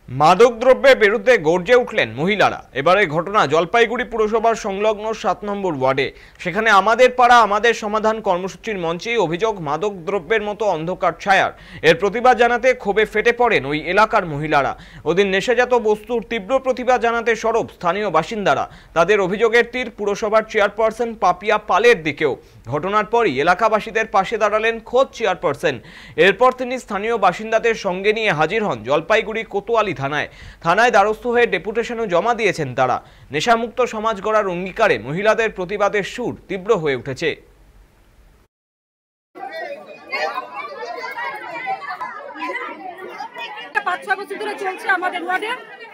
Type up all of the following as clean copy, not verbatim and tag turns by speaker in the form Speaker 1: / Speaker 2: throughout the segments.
Speaker 1: মাদকদ্রব্যের বিরুদ্ধে গর্জে উঠলেন মহিলারা। এবারে ঘটনা জলপাইগুড়ি পুরসভার সংলগ্ন 7 নম্বর ওয়ার্ডে। সেখানে আমাদের পাড়া আমাদের সমাধান কর্মসূচির মঞ্চেই অভিযোগ মাদকদ্রব্যের মতো অন্ধকার ছায়ার। এর প্রতিবাদ জানাতে ক্ষোভে ফেটে পড়েন ওই এলাকার মহিলারা। ওদিন নেশাজাত বস্তুর তীব্র প্রতিবাদ জানাতে সরব স্থানীয় বাসিন্দারা। তাদের অভিযোগের তীর পুরসভার চেয়ারপারসন পাপিয়া পালের দিকেও। ঘটনার পরই এলাকাবাসীদের পাশে দাঁড়ালেন খোদ চেয়ারপারসন। এরপর তিনি স্থানীয় বাসিন্দাদের সঙ্গে নিয়ে হাজির হন জলপাইগুড়ি কোতোয়ালি থানায় দ্বারস্থ হয়ে ডেপুটেশনও জমা দিয়েছেন তারা। নেশামুক্ত সমাজ গড়ার অঙ্গীকারে মহিলাদের প্রতিবাদের সুর তীব্র হয়ে উঠেছে।
Speaker 2: আমাদের ওয়ার্ডে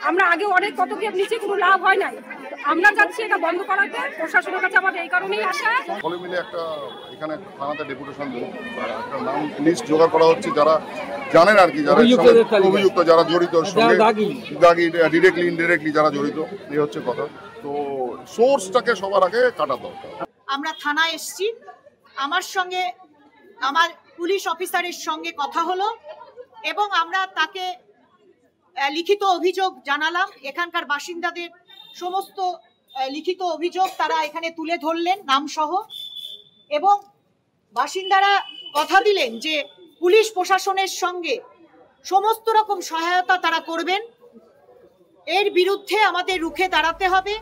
Speaker 2: আমরা আগে অনেক পদক্ষেপ নিয়েছি, কোনো লাভ হয় নাই। আমরা যাচ্ছি এটা বন্ধ করাতে, প্রশাসনের কাছে আমাদের এই কারণেই আসা।
Speaker 3: সকলে মিলে একটা এখানে থানাতে ডেপুটেশন দেবো, একটা নাম লিস্ট জোগাড় করা হচ্ছে যারা জানেন আর কি, যারা অভিযুক্ত, যারা জড়িত, দাগি ডিরেক্টলি ইনডিরেক্টলি যারা জড়িত, এই হচ্ছে কথা। তো সোর্সটাকে সবার আগে কাটা দরকার।
Speaker 4: আমরা থানায় এসেছি, আমার পুলিশ অফিসারের সঙ্গে কথা হলো এবং আমরা তাকে লিখিত অভিযোগ জানালাম। এখানকার বাসিন্দাদের সমস্ত লিখিত অভিযোগ তারা এখানে তুলে ধরলেন নামসহ, এবং বাসিন্দারা কথা দিলেন যে পুলিশ প্রশাসনের সঙ্গে সমস্ত রকম সহায়তা তারা করবেন। এর বিরুদ্ধে আমাদের রুখে দাঁড়াতে হবে।